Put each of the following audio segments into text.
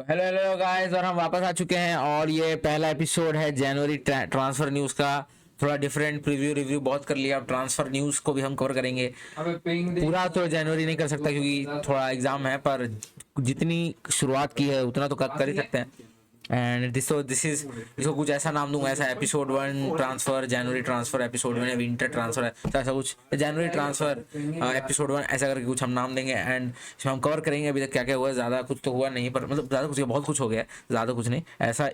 Hello hello guys, और हम वापस आ चुके हैं और ये पहला एपिसोड है जनवरी ट्रांसफर न्यूज़ का। थोड़ा डिफरेंट प्रीव्यू रिव्यू बहुत कर लिया, अब ट्रांसफर न्यूज़ को भी हम कवर करेंगे। पूरा तो जनवरी नहीं कर सकता क्योंकि थोड़ा एग्जाम है, पर जितनी शुरुआत की है उतना तो कर ही सकते हैं। एंड दिस इज इसको कुछ ऐसा नाम दूंगा, ऐसा एपिसोड 1 ट्रांसफर, जनवरी ट्रांसफर एपिसोड 1, विंटर ट्रांसफर है तो ऐसा कुछ, जनवरी ट्रांसफर एपिसोड 1 ऐसा करके कुछ हम नाम देंगे। एंड इसमें हम कवर करेंगे अभी तक क्या क्या हुआ है। ज़्यादा कुछ तो हुआ नहीं, पर मतलब ज़्यादा कुछ, बहुत कुछ हो गया है, ज़्यादा कुछ नहीं। ऐसा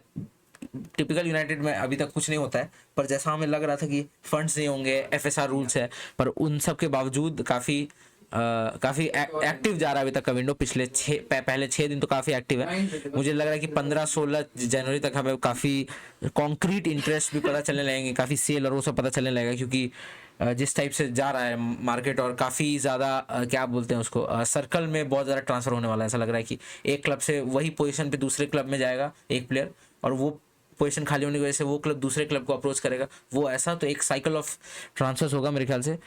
टिपिकल यूनाइटेड में अभी तक कुछ नहीं होता है, पर जैसा हमें लग रहा था कि फंड्स नहीं होंगे, एफएसआर रूल्स है, पर उन सब के बावजूद काफ़ी काफ़ी एक्टिव जा रहा है अभी तक का विंडो। पिछले पहले 6 दिन तो काफ़ी एक्टिव है। मुझे लग रहा है कि 15-16 जनवरी तक हमें काफ़ी कॉन्क्रीट इंटरेस्ट भी पता चलने लगेंगे, काफ़ी सेल और वो सब पता चलने लगेगा, क्योंकि जिस टाइप से जा रहा है मार्केट, और काफ़ी ज़्यादा क्या बोलते हैं उसको, सर्कल में बहुत ज़्यादा ट्रांसफ़र होने वाला है। ऐसा लग रहा है कि एक क्लब से वही पोजीशन पे दूसरे क्लब में जाएगा एक प्लेयर, और वो पोजीशन खाली होने की वजह से वो क्लब दूसरे क्लब को अप्रोच करेगा। वो ऐसा तो एक साइकिल ऑफ ट्रांसफर्स होगा मेरे ख्याल से।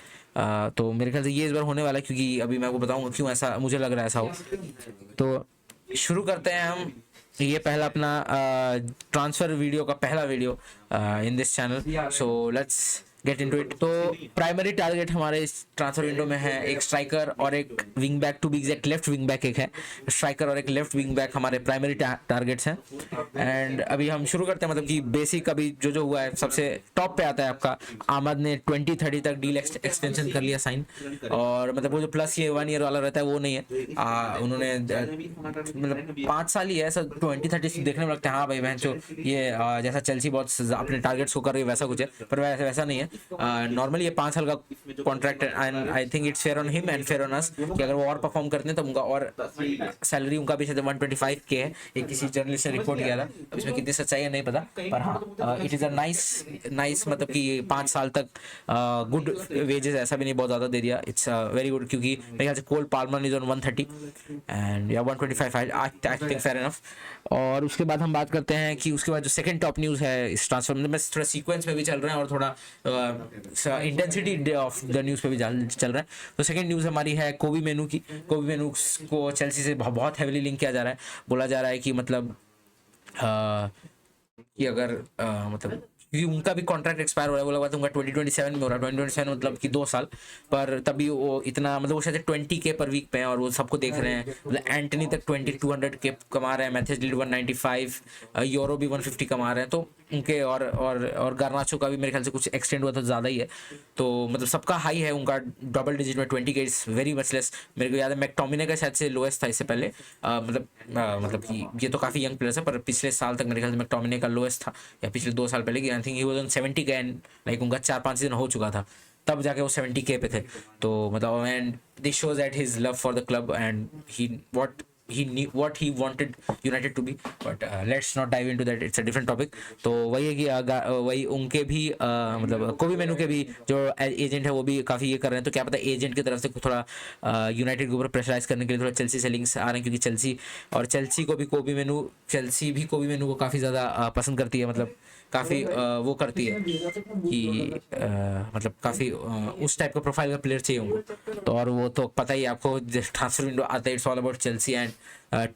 तो मेरे ख्याल से ये इस बार होने वाला है, क्योंकि अभी मैं आपको बताऊंगा क्यों ऐसा मुझे लग रहा है ऐसा हो। तो शुरू करते हैं हम। ये पहला अपना ट्रांसफर वीडियो का पहला video in this channel, so let's get into it. तो प्राइमरी टारगेट हमारे इस ट्रांसफर विंडो में है एक स्ट्राइकर और एक wing back, to be exact left wing back एक है। स्ट्राइकर और एक लेफ्ट विंग बैक हमारे प्राइमरी टारगेट्स हैं। एंड अभी हम शुरू करते हैं, मतलब कि बेसिक अभी जो हुआ है, सबसे टॉप पे आता है आपका आमद ने 2030 तक डील एक्सटेंशन कर लिया साइन। और मतलब वो जो प्लस ये 1 ईयर वाला रहता है वो नहीं है, उन्होंने मतलब 5 साल ही है ऐसा। 2030 देखने में लगता है हाँ भाई बहन चो ये जैसा चेल्सी बहुत अपने टारगेट्स को कर रही है वैसा कुछ है, पर वैसा नहीं है। नॉर्मली ये 5 साल का कॉन्ट्रैक्ट है, and I think it's fair on him and fair on us कि अगर वो और परफॉर्म करते हैं तो उनका और सैलरी उनका भी शायद 125K है। ये किसी जर्नलिस्ट ने रिपोर्ट किया था, अब इसमें कितनी सच्चाई है नहीं पता, पर हाँ इट इज़ अ नाइस मतलब कि 5 साल तक गुड वेजेस, ऐसा भी नहीं बहुत ज़्यादा दे दिया। इट्स वेरी गुड, क्योंकि मेरे ख्याल से कोल पाल्मर इज ऑन 130 एंड या 125 आई थिंक फेयर इनफ। और उसके बाद हम बात करते हैं कि उसके बाद जो सेकंड टॉप न्यूज़ है इस ट्रांसफर में, थोड़ा सीक्वेंस में भी चल रहे हैं और थोड़ा इंटेंसिटी ऑफ द न्यूज़ पे भी चल रहा है। तो सेकंड न्यूज़ हमारी है कोबी मेनू की। कोबी मेनू को चेल्सी से बहुत हैविली लिंक किया जा रहा है। बोला जा रहा है कि मतलब कि अगर मतलब क्योंकि उनका भी कॉन्ट्रैक्ट एक्सपायर हो रहा है, बोला हुआ था उनका 2027 में हो रहा है। 2027 मतलब कि 2 साल, पर तभी वो इतना मतलब वो शायद 20K पर वीक पे हैं और वो सबको देख रहे हैं। मतलब एंटनी तक 2200K कमा रहे हैं, मैथेज लीड 195, यूरो भी 150 कमा रहे हैं। तो उनके और गार्नाचो का भी मेरे ख्याल से कुछ एक्सटेंड हुआ तो ज़्यादा ही है। तो मतलब सबका हाई है, उनका डबल डिजिट में 20K is very much less. मेरे को याद है मैकटोमिने का शायद से लोएस्ट था इससे पहले, मतलब कि ये तो काफ़ी यंग प्लेयर्स है, पर पिछले साल तक मेरे ख्याल से मैकटोमिने का लोएस्ट था, या पिछले 2 साल पहले की। आई think he was on 70K and like उनका 4-5 सीजन हो चुका था तब जाके वो 70K पे थे। तो मतलब and this shows that his love for the club and he what he wanted United to be, but let's not dive into that, it's a different topic। तो वही है कि वही उनके भी मतलब कोबी मेनू के भी जो एजेंट है वो भी काफ़ी ये कर रहे हैं। तो क्या पता एजेंट की तरफ से थोड़ा यूनाइटेड के ऊपर प्रेशराइज करने के लिए थोड़ा चेल्सी से लिंक्स आ रहे हैं, क्योंकि चेल्सी को भी कोबी मेनू को काफ़ी ज़्यादा पसंद करती है। मतलब काफ़ी वो करती है कि मतलब काफ़ी उस टाइप का प्रोफाइल का प्लेयर चाहिए उनको। तो और वो तो पता ही आपको, ट्रांसफर विंडो आता है, it's all about Chelsea and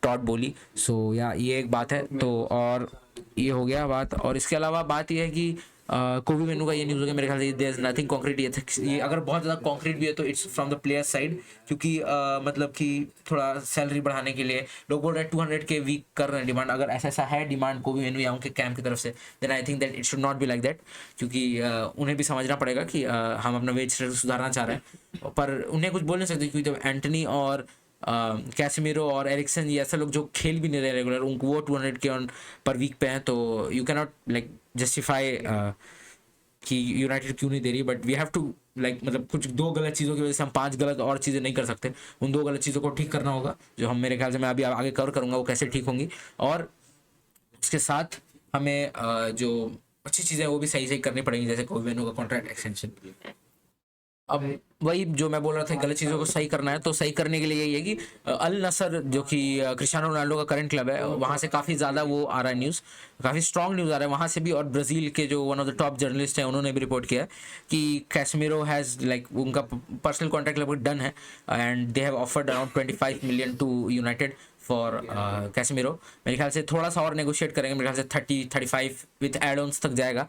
Todd Boehly. So या ये एक बात है। तो और ये हो गया बात, और इसके अलावा बात ये है कि कोबी मेनू का ये न्यूज़ हो गया। मेरे ख्याल से देयर इज नथिंग कॉन्क्रीट। ये अगर बहुत ज़्यादा कॉन्क्रीट भी है तो it's from the player side, क्योंकि मतलब कि थोड़ा सैलरी बढ़ाने के लिए लोग बोल रहे हैं 200K वीक कर रहे हैं डिमांड। अगर ऐसा है डिमांड कोबी मेनू या उनके कैंप की तरफ से, then I think that it should not be like that, क्योंकि उन्हें भी समझना पड़ेगा कि हम अपना वेज सुधारना चाह रहे हैं, पर उन्हें कुछ बोल नहीं सकते, क्योंकि जब एंटनी और कैसेमिरो और एरिक्सन ये ऐसे लोग जो खेल भी नहीं रहे रेगुलर, उनको वो 200K पर वीक पे हैं, तो you can not like justify कि यूनाइटेड क्यों नहीं दे रही। But we have to like मतलब कुछ 2 गलत चीज़ों की वजह से हम 5 गलत और चीज़ें नहीं कर सकते। उन 2 गलत चीज़ों को ठीक करना होगा, जो हम मेरे ख्याल से मैं अभी आगे कवर करूँगा वो कैसे ठीक होंगी। और उसके साथ हमें जो अच्छी चीज़ें वो भी सही सही करनी पड़ेंगी, जैसे कोविनो का कॉन्ट्रैक्ट एक्सटेंशन। अब वही जो मैं बोल रहा था, गलत चीज़ों को सही करना है, तो सही करने के लिए यही है कि अल नसर जो कि क्रिस्टियानो रोनाल्डो का करंट क्लब है, वहाँ से काफ़ी ज़्यादा वो आ रहा है न्यूज़, काफ़ी स्ट्रॉन्ग न्यूज़ आ रहा है वहाँ से भी। और ब्राज़ील के जो one of the top journalist हैं उन्होंने भी रिपोर्ट किया है कि कैसमीरो हैज़ लाइक उनका पर्सनल कॉन्ट्रैक्ट लगभग डन है, and they have offered around 25 million to United for Casemiro. मेरे ख्याल से थोड़ा सा और नेगोशिएट करेंगे, मेरे ख्याल से 30-35 विथ एड ऑन्स तक जाएगा।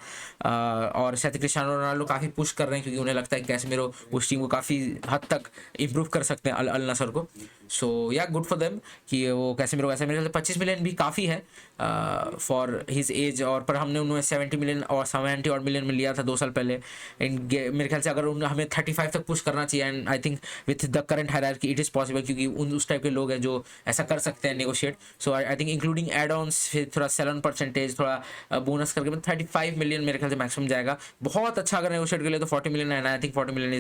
और शायद क्रिस्टियानो रोनाल्डो काफ़ी पुश कर रहे हैं क्योंकि उन्हें लगता है कैसेमिरो उस टीम को काफ़ी हद तक इम्प्रूव कर सकते हैं अल नसर को। सो या गुड फॉर देम कि वो कैसेमिरो वैसे मेरे ख्याल से 25 मिलियन भी काफ़ी है फॉर हिज एज। और पर हमने उन्हें 70 मिलियन और 70 और मिलियन में लिया था 2 साल पहले। मेरे ख्याल से अगर हमें 35 तक पुश करना चाहिए, and I think with the current hierarchy it is possible क्योंकि उस टाइप के लोग हैं जो ऐसा कर सकते हैं negotiate. So I think including add ons, फिर थोड़ा सेलन परसेंटेज, थोड़ा बोनस करके 35 मिलियन मेरे ख्याल से मैक्सिमम जाएगा। बहुत अच्छा अगर नेगोशिएट कर ले तो 40 मिलियन है, I think 40 million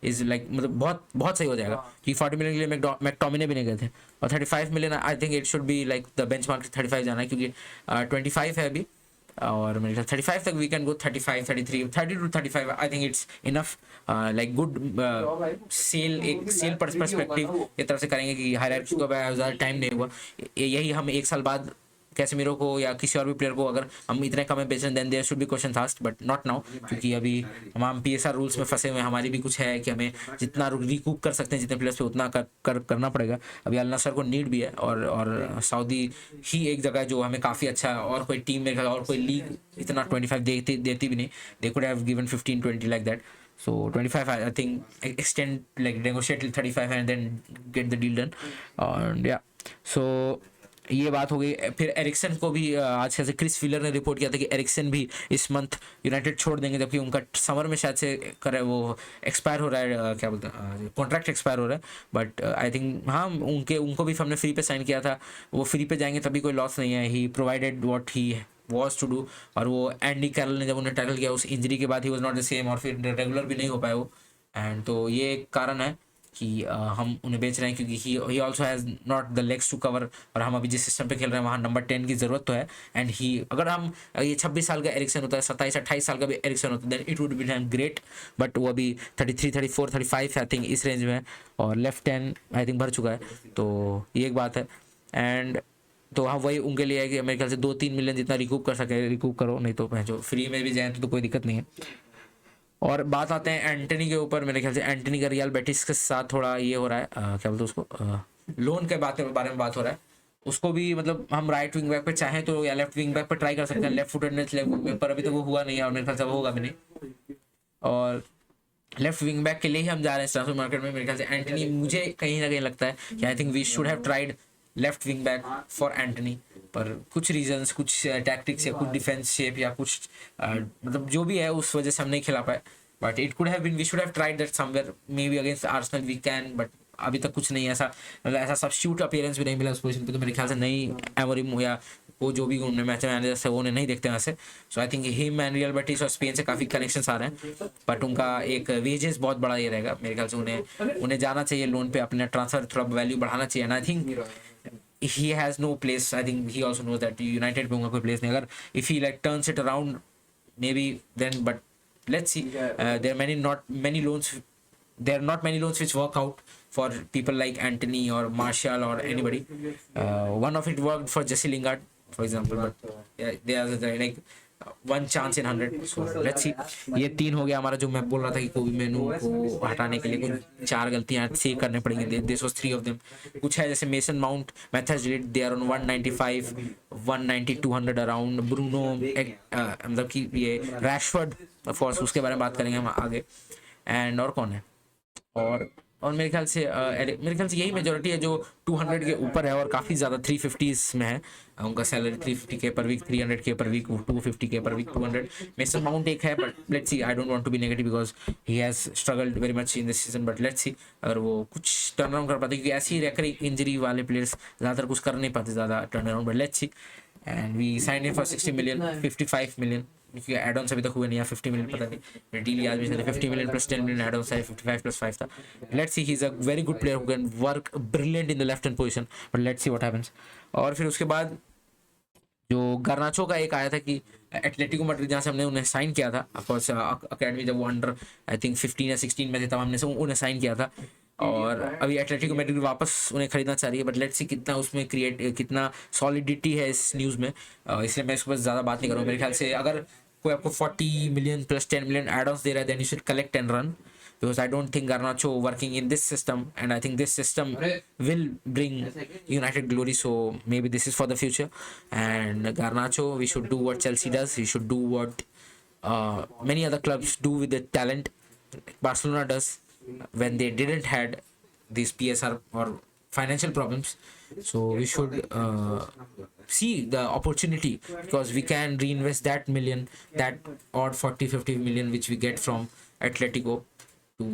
is like मतलब बहुत बहुत सही हो जाएगा कि 40 मिलियन के लिए मैकटोमिने भी नहीं गए थे। और 35 million I think it should be like the benchmark 35 जाना है क्योंकि 25 है अभी, और मेरे ख्याल 35 तक we can go. 35, 33, 30 to 35 I think it's enough, like good sale, एक सेल पर्सपेक्टिव की तरफ से करेंगे कि हायरार्की को ज़्यादा टाइम नहीं हुआ। यही हम 1 साल बाद कैसेमिरो को या किसी और भी प्लेयर को अगर हम इतने कम में बेच रहे हैं, then there should be question asked, but not now क्योंकि अभी हम PSR रूल्स में फंसे हुए हैं। हमारी भी कुछ है कि हमें जितना रिकूप कर सकते हैं जितने प्लेयर्स पे उतना करना पड़ेगा। अभी अल नसर को नीड भी है, और सऊदी ही एक जगह जो हमें काफ़ी अच्छा, और कोई टीम मेरे ख्याल और कोई लीग इतना 25 देती भी नहीं। They could have given 15-20 like that. So 25 I think extend like negotiate till 35 and then get the deal done, and yeah, so ये बात हो गई। फिर एरिक्सन को भी आज कैसे क्रिस फिलर ने रिपोर्ट किया था कि एरिक्सन भी इस मंथ यूनाइटेड छोड़ देंगे, जबकि उनका समर में शायद से करे वो एक्सपायर हो रहा है, क्या बोलते हैं, कॉन्ट्रैक्ट एक्सपायर हो रहा है। बट आई थिंक हाँ उनको भी हमने फ्री पे साइन किया था, वो फ्री पे जाएंगे तभी कोई लॉस नहीं है। He provided what he was to do, और वो एंडी कैरल ने जब उन्हें टैकल किया उस इंजरी के बाद he was not the same, और फिर रेगुलर भी नहीं हो पाए वो। एंड तो ये एक कारण है कि हम उन्हें बेच रहे हैं क्योंकि he also has not the legs to cover, और हम अभी जिस सिस्टम पे खेल रहे हैं वहाँ नंबर 10 की ज़रूरत तो है। एंड ही अगर हम ये 26 साल का एरिक्सन होता है, 27-28 साल का भी एरिक्सन होता है, then it would be great. But वो अभी 33-34-35 आई थिंक इस रेंज में है, और लेफ्ट 10 आई थिंक भर चुका है, तो ये एक बात है। एंड तो हाँ वही उनके लिए है कि मेरे ख्याल से 2-3 मिलियन जितना रिकूप कर सके रिकूप करो, नहीं तो जो फ्री में भी जाए तो कोई दिक्कत नहीं है। और बात आते हैं एंटनी के ऊपर। मेरे ख्याल से एंटनी का रियल बेटिस के साथ थोड़ा ये हो रहा है, क्या बोलते हैं उसको, लोन के बारे में बात हो रहा है। उसको भी मतलब हम राइट विंग बैक पे चाहें तो या लेफ्ट विंग बैक पे ट्राई कर सकते हैं, लेफ्ट फुटेडनेस लेफ्ट विंग बैक पर अभी तो वो हुआ नहीं है, और मेरे ख्याल से वो होगा भी नहीं। और लेफ्ट विंग बैक के लिए ही हम जा रहे हैं ट्रांसफर मार्केट में। मेरे ख्याल से एंटनी, मुझे कहीं ना कहीं लगता है कि I think we should have tried left wing back for Antony, पर कुछ रीजंस, कुछ टैक्टिक्स या कुछ डिफेंस शेप या कुछ मतलब जो भी है उस वजह से हम नहीं खिला पाए। But it could have been, we should have tried that somewhere, maybe against Arsenal we can, but अभी तक कुछ नहीं ऐसा, मतलब ऐसा सब्स्टिट्यूट अपीयरेंस भी नहीं मिला उस पोजीशन पे। तो मेरे ख्याल से नहीं एमोरिम या वो जो भी उन्होंने मैच मैनेजर से वो उन्हें नहीं देखते हैं वैसे। So I think him and real Betis और स्पेन से काफ़ी कनेक्शंस आ रहे हैं, बट उनका एक वेजेस बहुत बड़ा ये रहेगा। मेरे ख्याल से उन्हें जाना चाहिए लोन पे, अपने ट्रांसफर थोड़ा वैल्यू बढ़ाना चाहिए। And I think he has no place. I think he also knows that United पे उनका कोई place नहीं। अगर if he like turns it around maybe then, but let's see. There are many loans. There are not many loans which work out for people like Anthony or Martial or anybody. One of it worked for Jesse Lingard, for example, but yeah, there are like one chance in 100. So let's see. ये 3 हो गया हमारा, जो मैं बोल रहा था कि कोई मेनू को हटाने के लिए कुछ 4 गलतियां सेव करने पड़ेंगी। This was 3 of them. कुछ है जैसे Mason Mount, Matthijs de Ligt, they are on 195, 190, 200 around. Bruno मतलब कि ये रैशफोर्ड ऑफ कोर्स, उसके बारे में बात करेंगे हम आगे। एंड और कौन है, और मेरे ख्याल से यही मेजोरिटी है जो 200 के ऊपर है, और काफ़ी ज़्यादा 350s में है उनका सैलरी। 350K पर वीक, 300K पर वीक, 250K पर वीक, 200। मेसन माउंट एक है, but let's see, I don't want to be negative because he has struggled very much in this season, but let's see अगर वो कुछ टर्न अराउंड कर पाते, क्योंकि ऐसी रेकरिंग इंजरी वाले प्लेयर्स ज़्यादातर कुछ कर नहीं पाते ज़्यादा turn around, but let's see. And we sign in for 60 million, 55 million क्योंकि एड ऑन अभी तक हुए नहीं है। 50 मिलियन पता नहीं, डील याद भी नहीं। 50 million plus 10 million add on है, 55 + 5 था। Let's see, he is a very good player who can work brilliant in the left hand position, but let's see what happens. और फिर उसके बाद जो गार्नाचो का एक आया था कि एटलेटिको मैड्रिड, जहाँ से हमने उन्हें साइन किया था, ऑफ कोर्स अकेडमी जब वो अंडर आई थिंक 15 या 16 में थे तब हमने उन्हें साइन किया था, और अभी एटलेटिको मैड्रिड वापस उन्हें खरीदना चाह रही है। बट लेट्स सी कितना उसमें कितना सॉलिडिटी है इस न्यूज़ में, इसलिए मैं इसके ऊपर ज़्यादा बात नहीं करूँगा। मेरे ख्याल से अगर कोई आपको 40 मिलियन + 10 मिलियन एड ऑन्स दे रहा है, then you should collect and run. because I don't think Garnacho working in this system, and I think this system will bring United glory. So maybe this is for the future. And Garnacho, we should do what Chelsea does. We should do what many other clubs do with the talent, like Barcelona does when they didn't had these PSR or financial problems. So we should see the opportunity, because we can reinvest that million, that odd 40-50 million which we get from Atletico, to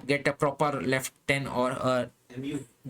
get a proper left 10 or a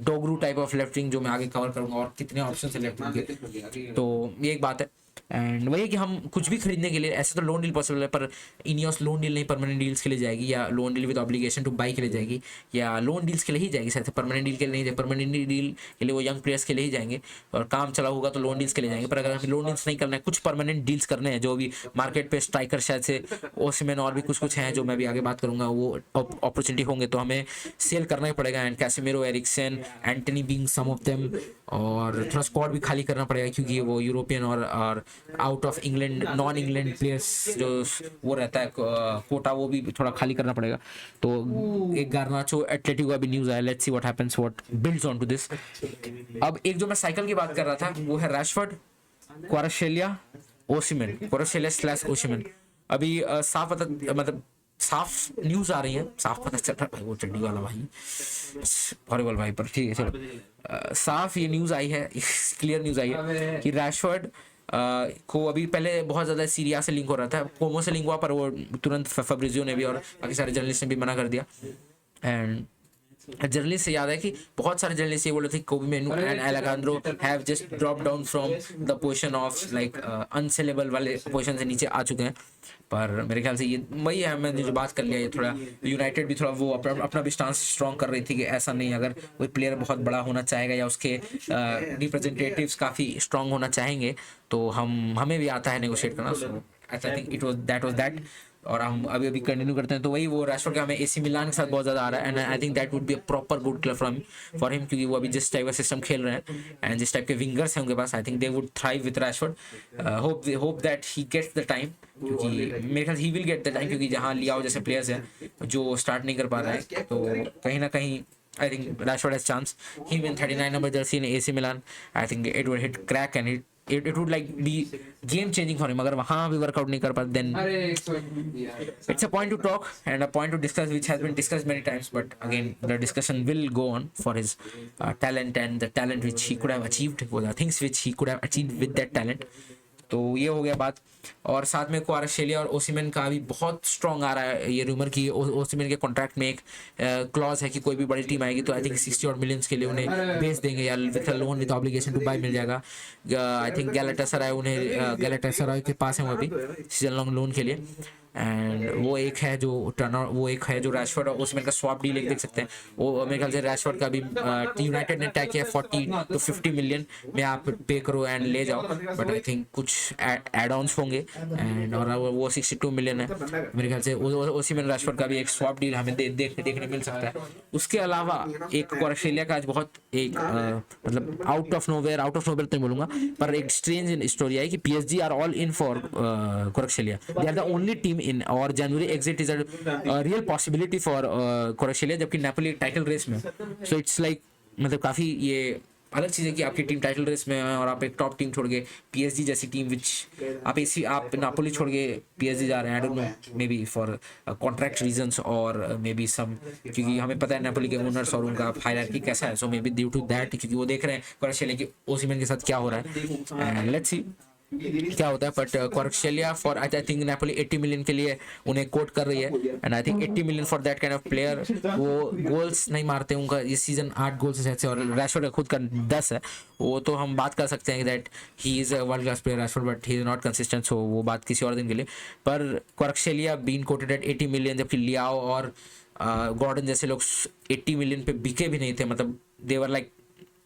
डोगरू type of left wing जो मैं आगे cover करूंगा, और कितने option है left wing के, तो ये एक बात है। एंड वही कि हम कुछ भी खरीदने के लिए, ऐसे तो लोन डील पॉसिबल है, पर इनियोस लोन डील नहीं, परमानेंट डील्स के लिए जाएगी, या loan deal with obligation two by के लिए जाएगी, या लोन डील्स के लिए ही जाएगी शायद, परमानेंट डील के लिए नहीं जाएगी। परमानेंट डील के लिए वो यंग प्लेयर्स के लिए ही जाएंगे, और काम चला होगा तो लोन डील्स के लिए जाएंगे। पर अगर हमें लोन डील्स नहीं करना है, कुछ परमानेंट डील्स करने हैं, जो भी मार्केट पे स्ट्राइकर शायद से ओसिमेन और भी कुछ हैं जो मैं भी आगे बात करूंगा, वो अपॉर्चुनिटी होंगे तो हमें सेल करना ही पड़ेगा। And Casemiro, Eriksen, Antony being some of them, और थोड़ा स्क्वाड भी खाली करना पड़ेगा, क्योंकि वो यूरोपियन और out of England, non England players जो वो रहता है कोटा, वो भी थोड़ा खाली करना पड़ेगा। तो एक गार्नाचो एटलेटिको का भी न्यूज़ आया, let's see what happens, what builds on to this. अब एक जो मैं साइकिल की बात कर रहा था वो है रैशफोर्ड, क्वाराशेलिया, ओसिमेन, क्वाराशेलिया / ओसिमेन। अभी साफ पता, मतलब साफ न्यूज आ रही है, साफ पता चल रहा है भाई, वो चड्डी वाला भाई हॉरिबल भाई, पर ठीक है चलो। साफ ये न्यूज आई है, क्लियर न्यूज आई है कि रैशफोर्ड को अभी पहले बहुत ज़्यादा सीरिया से लिंक हो रहा था, कोमो से लिंक हुआ, पर वो तुरंत फैब्रिजियो ने भी और बाकी सारे जर्नलिस्ट ने भी मना कर दिया। एंड जर्नलिस्ट से याद है कि बहुत सारे जर्नलिस्ट ये बोल रहे थे Kobi Menu and Alejandro have just drop down from the position of like unsellable वाले पोजीशन से नीचे आ चुके हैं। पर मेरे ख्याल से ये वही है, मैंने जो बात कर लिया, ये थोड़ा यूनाइटेड भी थोड़ा वो अपना भी स्टांस स्ट्रॉन्ग कर रही थी कि ऐसा नहीं, अगर कोई प्लेयर बहुत बड़ा होना चाहेगा या उसके रिप्रेजेंटेटिव्स काफ़ी स्ट्रॉन्ग होना चाहेंगे तो हमें भी आता है नेगोशिएट करना। So I think it was that, और हम अभी कंटिन्यू करते हैं। तो वही वो रैशफोर्ड का हमें एसी मिलान के साथ बहुत ज़्यादा आ रहा है, and I think that would be a proper good club for him, क्योंकि वो अभी जिस टाइप का सिस्टम खेल रहे हैं एंड जिस टाइप के विंगर्स हैं उनके पास, I think they would thrive with Rashford. Hope that he gets the time, क्योंकि मेरे ख्याल he will get the time, क्योंकि जहाँ लियाओ जैसे प्लेयर्स हैं जो स्टार्ट नहीं कर पा रहे हैं, तो कहीं ना कहीं I think Rashford has chance. Him in 39 number jersey in AC Milan, I think it would hit crack, and it would like be game changing for him. अगर वहाँ भी वर्कआउट नहीं कर पाते, then it's a point to talk and a point to discuss, which has been discussed many times. But again, the discussion will go on for his talent and the talent which he could have achieved, the things which he could have achieved with that talent. तो ये हो गया बात। और साथ में क्वाराशेलिया और Osimhen का भी बहुत स्ट्रॉन्ग आ रहा है ये रूमर कि ओसिमेन के कॉन्ट्रैक्ट में एक क्लॉज है कि कोई भी बड़ी टीम आएगी तो आई थिंक 60 मिलियन के लिए उन्हें बेच देंगे, या with loan with obligation to buy मिल जाएगा। आई थिंक गैलाटासराय गैलाटासराय के पास है वो अभी सीजन लॉन्ग लोन के लिए। एंड वो एक है जो रैशफोर्ड और ओसिमेन का स्वैप डील एक देख सकते हैं। वो मेरे ख्याल से रैशफोर्ड का भी यूनाइटेड ने टैग किया 40 to 50 मिलियन में आप पे करो एंड ले जाओ, बट आई थिंक कुछ एड ऑन्स होंगे, एंड और वो 62 मिलियन है मेरे ख्याल से। ओसिमेन रैशफोर्ड का भी एक स्वैप डील हमें देखने मिल सकता है। उसके अलावा एक क्वाराशेलिया का आज बहुत एक मतलब आउट ऑफ नोवेयर तो नहीं बोलूंगा, पर एक स्ट्रेंज स्टोरी है कि PSG are all in for Kvaratskhelia, they are the only team in, और January exit is a real possibility for Croatia, जबकि नेपोली टाइटल रेस में। सो इट्स लाइक मतलब काफ़ी ये अलग चीज़ है कि आपकी टीम टाइटल रेस में है और आप एक टॉप टीम छोड़ के PSG जैसी टीम विच आप नापोली छोड़ के PSG जा रहे हैं। I don't know, may be for contract reasons और मे बी सम, क्योंकि हमें पता है नेपोली के ओनर्स और उनका हायरार्की कैसा है। So maybe due to that, क्योंकि वो देख रहे हैं क्रोएशिया के ओसिमेन के साथ क्या हो रहा है, एंड लेट्स सी क्या होता है। But Kvaratskhelia for I think Napoli 80 million के लिए उन्हें कोट कर रही है, and I think 80 million for that kind of player. वो गोल्स नहीं मारते, उनका इस सीजन 8 गोल्स है, और रैशफोर्ड का खुद का 10 है। वो तो हम बात कर सकते हैं that he is a world class player Rashford, but he is not consistent, so वो बात किसी और दिन के लिए। पर Kvaratskhelia been quoted at 80 million, जबकि लियाओ और गॉर्डन जैसे लोग 80 मिलियन पे बिके भी नहीं थे, मतलब देवर लाइक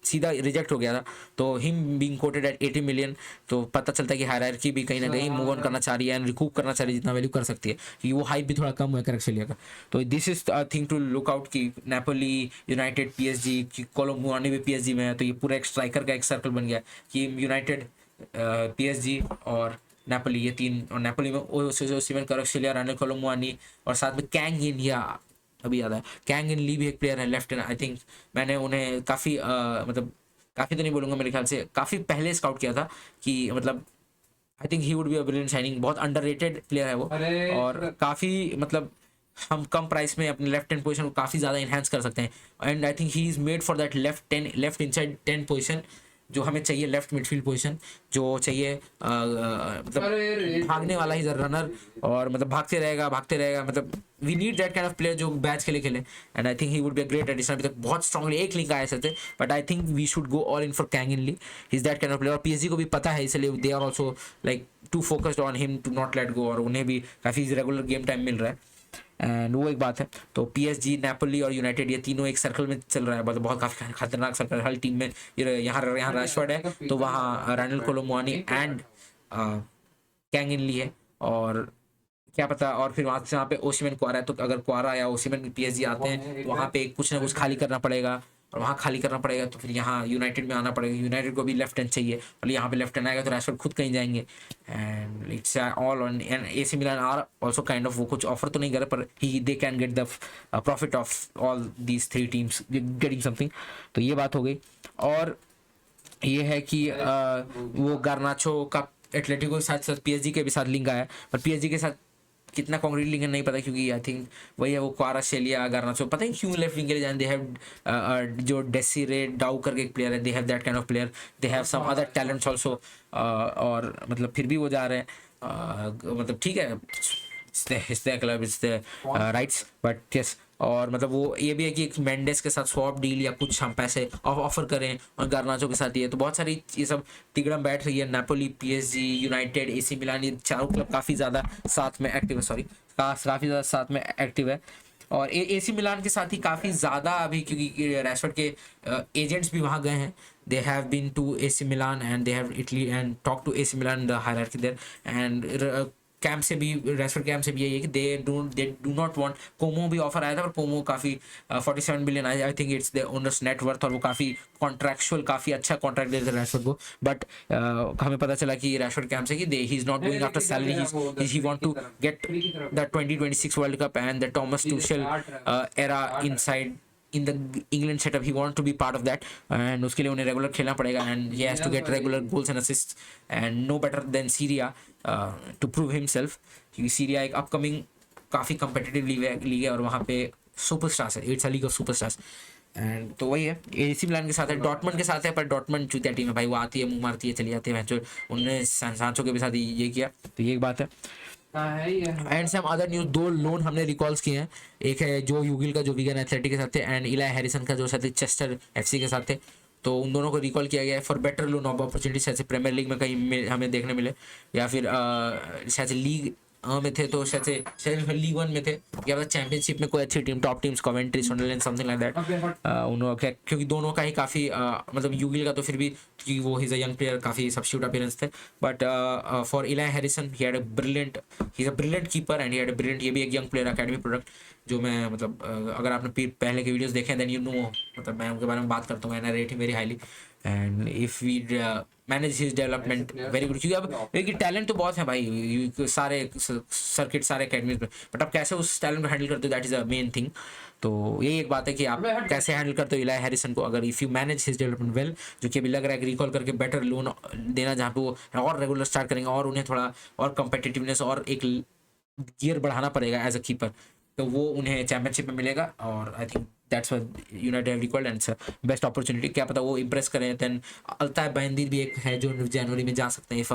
सीधा रिजेक्ट हो गया था। तो him being quoted at 80 million, तो पता चलता है कि हायरार्की भी कहीं ना कहीं मूव ऑन करना चाह रही है एंड रिकूप करना चाह रही है जितना वैल्यू कर सकती है, कि वो हाइप भी थोड़ा कम हुआ है क्वाराशेलिया का। तो this is a thing to look out कि नेपोली, यूनाइटेड, PSG, कि कोलो मुआनी भी PSG में है, तो ये पूरा एक स्ट्राइकर का एक सर्कल बन गया कि यूनाइटेड, PSG और नेपोली, ये तीन, और नेपोली में ओसिमेन, क्वाराशेलिया, रानिल कोलो मुआनी, और साथ में कैंग इन या अभी याद है, कैंग इन ली भी एक प्लेयर है लेफ्ट हैंड। आई थिंक मैंने उन्हें काफ़ी मतलब काफ़ी तो नहीं बोलूँगा, मेरे ख्याल से काफ़ी पहले स्काउट किया था कि मतलब आई think he would be a brilliant signing. बहुत अंडररेटेड प्लेयर है वो, और काफ़ी मतलब हम कम प्राइस में अपने लेफ्ट हैंड पोजीशन को काफ़ी ज़्यादा इन्हांस कर सकते हैं। And I think he is made for that left inside 10 position जो हमें चाहिए, लेफ्ट मिडफील्ड पोजीशन जो चाहिए। मतलब भागने वाला ही रनर, और मतलब भागते रहेगा मतलब we need that kind of player जो बैच के लिए खेले। And I think he would be a great addition. अभी तक बहुत स्ट्रांगली एक लिंक आए थे, but I think we should go all in for Kang in Lee. He is that kind of player, और पीएसजी को भी पता है, इसलिए they are also like to focused on him to not let go, और उन्हें भी काफ़ी रेगुलर गेम टाइम मिल रहा है। एंड वो एक बात है। तो पीएसजी, नेपोली और यूनाइटेड ये तीनों एक सर्कल में चल रहा है, मतलब बहुत काफ़ी खतरनाक सर्कल है हर टीम में। यहाँ रैशफोर्ड है तो वहाँ रैंडल कोलो मुआनी एंड कैंग इन ली है, और क्या पता, और फिर वहाँ पे ओसिमन क्वारा है, तो अगर क्वारा या ओसिमन पीएसजी आते हैं तो वहाँ पे कुछ ना कुछ खाली करना पड़ेगा, और वहाँ खाली करना पड़ेगा तो फिर यहाँ यूनाइटेड में आना पड़ेगा। यूनाइटेड को भी लेफ्ट हैंड चाहिए, और यहाँ पे लेफ्ट हैंड आएगा तो रैशफोर्ड खुद कहीं जाएंगे। And it's all on. And AC Milan are also kind of, वो कुछ ऑफर तो नहीं कर रहे, पर he they can get the profit of all these 3 teams getting something. तो ये बात हो गई। और ये है कि वो गार्नाचो का एटलेटिको के साथ पीएसजी के भी साथ लिंक आया, पर पीएसजी के साथ कितना कॉन्क्रीट लिंक है नहीं पता, क्योंकि आई थिंक वही है वो क्वाराशेलिया गार्नाचो, पता नहीं क्यों लेफ्ट विंग के लिए जाए। दे हैव जो डेसिरे डाउ करके एक प्लेयर है, they have that kind of player, they have some other talents also, और मतलब फिर भी वो जा रहे हैं। मतलब ठीक है, it's their club, it's their rights, but yes। और मतलब वो ये भी है कि मेंडेस के साथ स्वैप डील या कुछ हम पैसे ऑफर करें, और गार्नाचो के साथ ये तो बहुत सारी ये सब तिगड़म बैठ रही है। Napoli, PSG, United, AC Milan, ये चारों क्लब काफ़ी ज़्यादा साथ में एक्टिव है, काफ़ी ज़्यादा साथ में एक्टिव है। और एसी मिलान के साथ ही काफ़ी ज़्यादा अभी, क्योंकि रैशफोर्ड के एजेंट्स भी वहाँ गए हैं। They have been to AC Milan and they have Italy and talk to AC Milan the hierarchy there. And camp से भी, रैशफोर्ड कैंप से भी यही है कि दे डू नॉट वांट। पोमो भी ऑफर आया था, पर पोमो काफ़ी 47 बिलियन आया, आई think it's the owners net worth, और वो काफ़ी कॉन्ट्रैक्चुअल काफ़ी अच्छा कॉन्ट्रैक्ट दे रहे थे रैशफोर्ड को। बट हमें पता चला कि रैशफोर्ड कैंप से कि he is not going after salary, he want to get the 2026 World Cup and the Thomas Tuchel era inside in the England setup. He wants to be part of that, and उसके लिए उन्हें regular खेलना पड़ेगा, and he has to get regular goals and assists, and no better than Syria to prove himself, क्योंकि Syria एक upcoming काफ़ी competitive league है और वहाँ पे सुपरस्टार्स है, it's a league of superstars. And तो वही है, एसी मिलान के साथ है, डॉर्टमंड के साथ है, पर डॉर्टमंड चूतिया टीम है भाई, वो आती है मुंह मारती है चली जाती है, उन्होंने सांचो के भी साथ ये किया, तो ये एक बात है। And some other news, 2 loan हमने रिकॉल्स किए हैं। एक है जो यूगिल का जो विगन एथलेटिक के साथ थे, एंड इलाई हैरिसन का जो साथ चेस्टर एफसी के साथ थे। तो उन दोनों को रिकॉल किया गया है फॉर बेटर लोन अपॉर्चुनिटी, शायद प्रीमियर लीग में कहीं हमें देखने मिले, या फिर शायद लीग में थे, तो शायद लीग 1 में थे, या फिर चैंपियनशिप में कोई अच्छी team, top teams, Coventry, Sunderland, something like that. उन्होंने क्योंकि दोनों का ही काफ़ी मतलब यूगिल का तो फिर भी, क्योंकि वो हिज अ यंग प्लेयर, काफ़ी सब्स्टिट्यूट अपीयरेंस थे, but for Eli Harrison he had a brilliant keeper and he had a brilliant, ये भी एक यंग प्लेयर अकेडमी प्रोडक्ट, जो मैं मतलब अगर आपने पहले के वीडियोस देखे देन यू नो, मतलब मैं उनके बारे में बात करता हूँ, मैंने rate he very highly, and if we manage his development very good, क्योंकि अब देखिए टैलेंट तो बहुत है भाई सारे सर्किट, सारे अकेडमीज में, बट आप कैसे उस टैलेंट को हैंडल करते हो, that is a main thing. तो यही एक बात है कि आप कैसे हैंडल करते हो इलाई हैरिसन को, अगर if you manage his development well, जो कि अभी लग रहा है कि रिकॉल करके बेटर लोन देना, जहाँ पे वो और रेगुलर स्टार्ट करेंगे, और उन्हें थोड़ा और कंपेटिटिवनेस और एक गियर बढ़ाना पड़ेगा एज अ कीपर, तो वो उन्हें चैंपियनशिप में मिलेगा, और I think that's what United have recalled and best opportunity. क्या पता वो इंप्रेस करें। देन अल्ताफ बैंदीर भी एक है जो जनवरी में जा सकते हैं इफ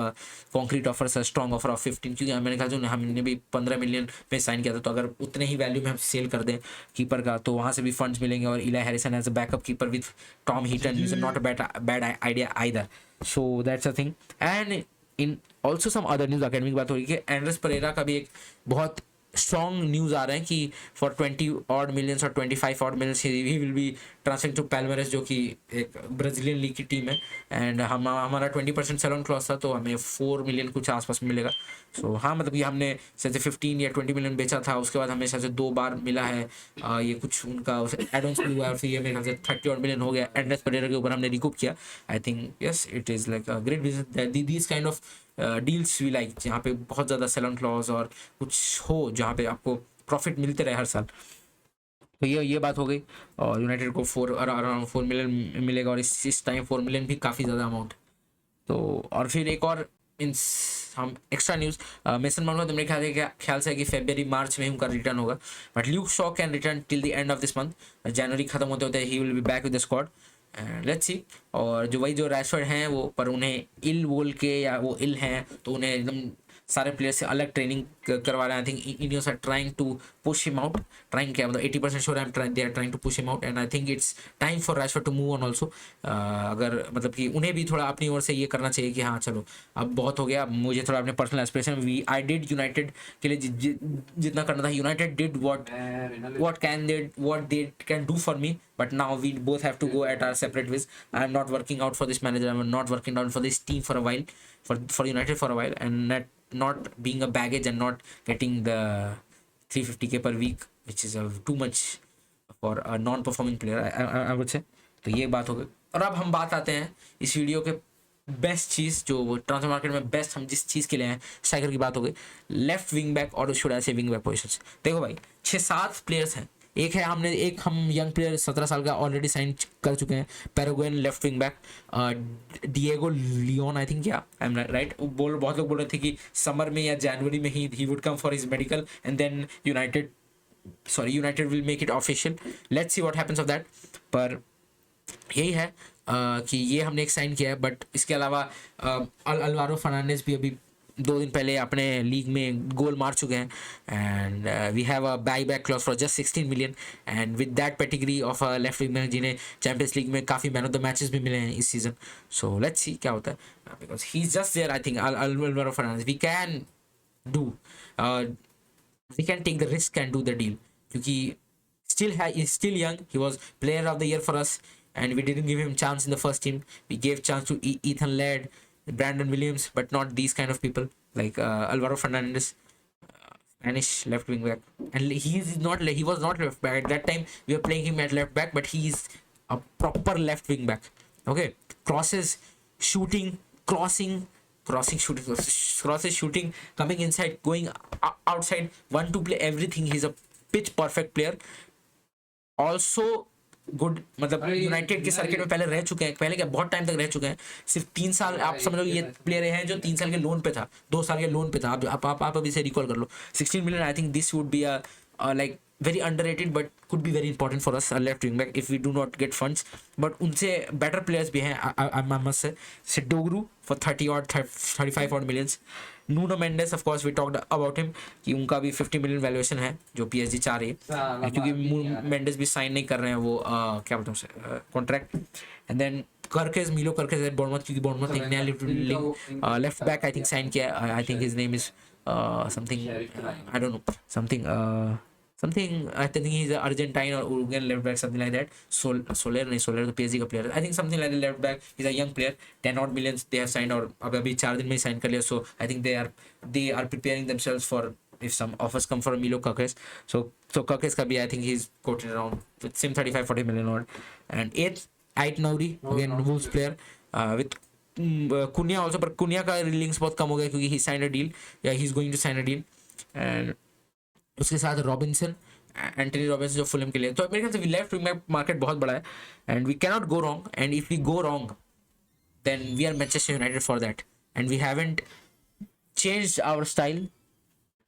कॉन्क्रीट ऑफर है, स्ट्रॉन्ग ऑफर ऑफ 15, क्योंकि मैंने कहा जो हमने भी 15 मिलियन पे साइन किया था, तो अगर उतने ही वैल्यू में हम सेल कर दें कीपर का, तो वहाँ से भी फंड्स मिलेंगे, और Eli Harrison as a backup keeper with Tom Heaton is not a bad idea either, so that's a thing. And in also some other news, academy की बात हो रही है कि एंड्रेस परेरा का भी एक बहुत स्ट्रॉन्ग न्यूज़ आ रहे हैं कि फॉर 20 ऑड मिलियंस और 25 odd millions he will be transfer to Palmeiras, जो कि एक ब्राज़ीलियन लीग की टीम है, एंड हमारा 20% सेल ऑन क्लॉज था, तो हमें 4 मिलियन कुछ आसपास मिलेगा। सो हाँ, मतलब ये हमने शायद 15 या 20 मिलियन बेचा था, उसके बाद हमें शायद 2 बार मिला है ये कुछ उनका एडवांस भी हुआ है, और फिर ये मेरे ख्याल से 30 ऑड मिलियन हो गया एंड्रेस परेरा के ऊपर हमने रिकूप किया। I think yes it is like a great business, these kind of deals we like, जहाँ पे बहुत ज़्यादा सेल ऑन क्लॉज और कुछ हो, जहाँ पे आपको प्रॉफिट मिलते रहे हर साल। तो ये बात हो गई। और यूनाइटेड को अराउंड 4 मिलियन मिलेगा, और इस टाइम 4 मिलियन भी काफ़ी ज़्यादा अमाउंट। तो और फिर एक और मीन्स हम एक्स्ट्रा न्यूज़, मेसन माउंट मेरे ख्याल से कि फेब्रवरी मार्च में उनका रिटर्न होगा, but Luke Shaw can return till the end of this month. जनवरी खत्म होते होते he will be back with the squad, let's see. और जो रैशफोर्ड हैं वो, पर उन्हें इल बोल के या वो इल हैं, तो उन्हें एकदम सारे प्लेयर से अलग ट्रेनिंग करवा रहे हैं। I think Indians are trying to push him out, trying क्या मतलब 80% sure they are trying to push him out, and I think it's time for Rashford to move on also. अगर मतलब कि उन्हें भी थोड़ा अपनी ओर से ये करना चाहिए कि हाँ चलो अब बहुत हो गया, मुझे थोड़ा अपने personal aspiration, I did United के लिए जितना करना था, United did what they can do for me, but now we both have to go at our separate ways. I am not working out for this manager, I am not working out for this team for a while, for United for a while, and not being a baggage and not getting the 350k per week, which is too much for a non performing player, I would say। तो ये बात हो गई। और अब हम बात आते हैं इस वीडियो के बेस्ट चीज़, जो ट्रांसफर मार्केट में बेस्ट हम जिस चीज़ के लिए हैं, स्ट्राइकर की बात हो गई, लेफ्ट विंग बैक और शुड आई से विंग बैक पोजीशन। देखो भाई 6-7 प्लेयर्स हैं, एक हम यंग प्लेयर 17 साल का ऑलरेडी साइन कर चुके हैं, Paraguayan left wing back, Diego Leon I think, या आई एम राइट। बहुत लोग बोल रहे थे कि समर में या जनवरी में he would come for his medical, and then United will make it official, let's see what happens of that. पर यही है कि ये हमने एक साइन किया है, बट इसके अलावा अल्वारो फर्नांडिस भी अभी 2 दिन पहले अपने लीग में गोल मार चुके हैं, and we have a buy back clause for just 16 million, and with that pedigree of a left wing में, जिन्हें चैंपियंस लीग में काफ़ी मैन ऑफ द मैचेस भी मिले हैं इस सीजन। सो लेट्स सी क्या होता है, because he is just there. I think Alvaro Fernandez we can do, we can take the risk and do the deal, क्योंकि still young, he was player of the year for us, and we didn't give him chance in the first team. We gave chance to Ethan Laird, Brandon Williams, but not these kind of people like Alvaro Fernandez, Spanish left wing back, and he was not left back at that time. We were playing him at left back, but he is a proper left wing back. Okay, crosses, shooting, shooting, coming inside, going outside, one to play everything. He's a pitch perfect player. Also good, मतलब United के circuit में पहले रह चुके हैं, पहले क्या बहुत टाइम तक रह चुके हैं, सिर्फ 3 साल। आप समझ लो ये प्लेयर हैं जो 3 साल के लोन पे था, 2 साल के लोन पे था। आप अभी से रिकॉल कर लो 16 million. I think this would be like very underrated but could be very important for us, a left wing back, if we do not get funds. But उनसे better players भी हैं, I must say, Sidogru for 35 odd millions, Nuno Mendes of course we talked about him कि उनका भी 50 million valuation है जो PSG चाह रही है, क्योंकि मेंडेस भी साइन नहीं कर रहे हैं वो क्या बोलते हैं कॉन्ट्रैक्ट। एंड देन मिलो कर्केज है बोर्नमouth, क्योंकि बोर्नमouth एक नया left back I think sign किया, I think his name is something I don't know, something I think he's an Argentine or Uruguayan left back, something like that. Soler तो PSG का player, I think something like the left back. He's a young player, 10 odd millions they have signed, और अभी 4 दिन में ही sign कर लिया। So I think they are preparing themselves for if some offers come for Milo Kirkes. So Kirkes का भी I think he's quoted around with same 35-40 million odd. And 8th Ait Nouri, again Wolves player, with Cunha also, पर Cunha का links बहुत कम हो गया क्योंकि he signed a deal, yeah he's going to sign a deal, and उसके साथ Robinson, Antony Robinson जो Fulham के लिए। तो मेरे ख्याल से लेफ्ट विंग बैक मार्केट बहुत बड़ा है, and we can not go wrong, and if we go wrong then we are Manchester United for that, and we haven't changed our style.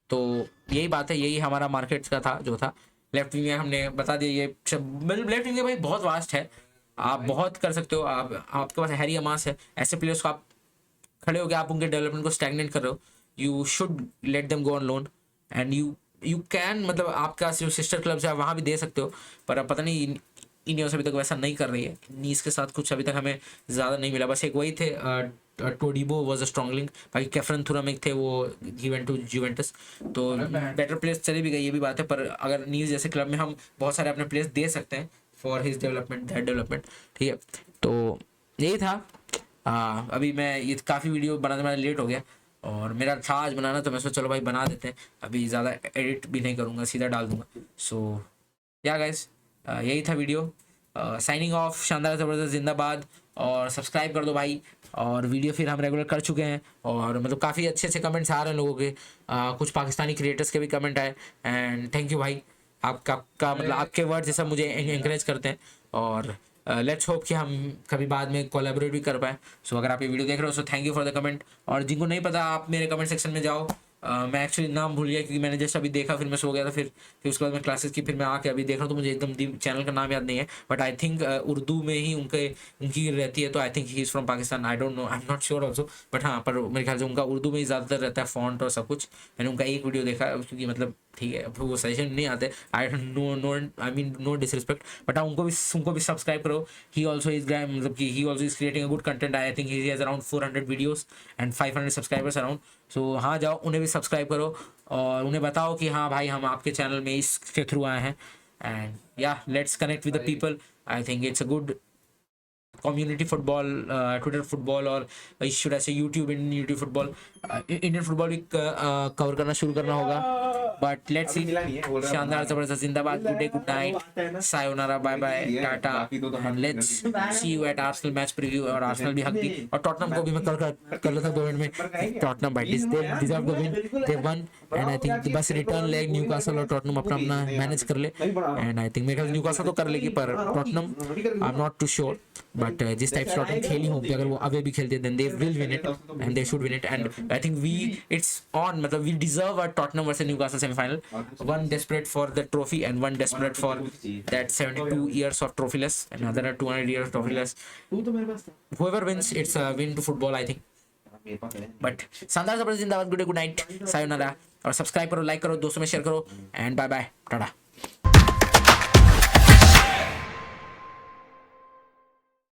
तो यही बात है, यही हमारा मार्केट का था जो था। लेफ्ट विंग हमने बता दिया, ये लेफ्ट विंग भाई बहुत वास्ट है, आप बहुत कर सकते हो। आपके पास हैरी अमास है, ऐसे प्लेयर्स को आप खड़े हो गए, आप उनके डेवलपमेंट को स्टैग्नेट कर रहे हो, you should let them go on loan, and you can, मतलब आपका जो सिस्टर क्लब्स है वहाँ भी दे सकते हो, पर अब पता नहीं इनियोस अभी तक वैसा नहीं कर रही है। नीस के साथ कुछ अभी तक हमें ज़्यादा नहीं मिला, बस एक वही थे टोडिबो वाज अ स्ट्रॉन्ग लिंक, बाकी कैफरन थुरम एक थे, वो ही वेंट टू जुवेंटस। तो बेटर प्लेयर्स चले भी गए, ये भी बात है, पर अगर नीस जैसे क्लब में हम बहुत सारे अपने प्लेयर्स दे सकते हैं for his development, that development, ठीक है। तो यही था। अभी मैं ये काफ़ी वीडियो बनाने में लेट हो गया, और मेरा था आज बनाना, तो मैं सोचा चलो भाई बना देते हैं, अभी ज़्यादा एडिट भी नहीं करूँगा, सीधा डाल दूँगा। सो या गाइस यही था वीडियो, साइनिंग ऑफ, शानदार ज़बरदस्त जिंदाबाद, और सब्सक्राइब कर दो भाई। और वीडियो फिर हम रेगुलर कर चुके हैं, और मतलब काफ़ी अच्छे अच्छे कमेंट्स आ रहे हैं लोगों के, कुछ पाकिस्तानी क्रिएटर्स के भी कमेंट आए, एंड थैंक यू भाई। आपका मतलब आपके वर्ड जैसा मुझे एंकरेज करते हैं, और लेट्स होप कि हम कभी बाद में कोलैबोरेट भी कर पाए। सो अगर आप ये वीडियो देख रहे हो so thank you for the comment, और जिनको नहीं पता आप मेरे कमेंट सेक्शन में जाओ। मैं एक्चुअली नाम भूल गया क्योंकि मैंने जस्ट अभी देखा, फिर मैं सो गया था, फिर उसके बाद मैं क्लासेस की, फिर मैं आके अभी देख रहा हूँ, तो मुझे एकदम चैनल का नाम याद नहीं है, बट आई थिंक उर्दू में ही उनकी रहती है, तो आई think he is from Pakistan, I don't know, I am not sure also, but हाँ, पर मेरे ख्याल से उनका उर्दू में ही ज़्यादातर रहता है फॉन्ट और सब कुछ। मैंने उनका एक वीडियो देखा क्योंकि मतलब ठीक है वो सजेशन नहीं आते, I mean no disrespect, but हाँ उनको भी सब्सक्राइब करो। ही ऑल्सो इज मतलब कि he also is creating a good content, I think he has around 400 videos and 500 subscribers around. So हाँ जाओ उन्हें भी सब्सक्राइब करो और उन्हें बताओ कि हाँ भाई हम आपके चैनल में इसके थ्रू आए हैं, एंड या let's connect with the people. I think it's a good community football, Twitter football, और should I say YouTube, Indian football, Indian football भी कवर करना शुरू करना होगा, बट लेट्स सी। शानदार जबरदस्त जिंदाबाद, good day, good night, sayonara, bye bye, tata, and let's see you at Arsenal match preview. और आर्सेनल भी हक दी, और टॉटनहम को भी मैं कर लेता 2 मिनट में। टॉटनहम भाई they deserve the win, they one, and I think बस रिटर्न लेग न्यूकासल और टॉटनहम अपना मैनेज कर ले, एंड आई थिंक मेरे ख्याल न्यूकासल तो कर लेगी, पर Tottenham I am not too sure, but जिस टाइप से टॉटनहम खेली होगी, अगर वो अवे भी खेलते then they will win it and they should win it, and I think we it's on, मतलब we deserve a Tottenham versus Newcastle semifinal, one desperate for the trophy and one desperate for that 72 years of trophyless, another 200 years trophyless. Whoever wins, it's a win to football, I think. But शानदार जबरदस्त जिंदाबाद, good day, good night, sayonara, और subscribe करो, like करो, दोस्तों में share करो, and bye bye, Tata.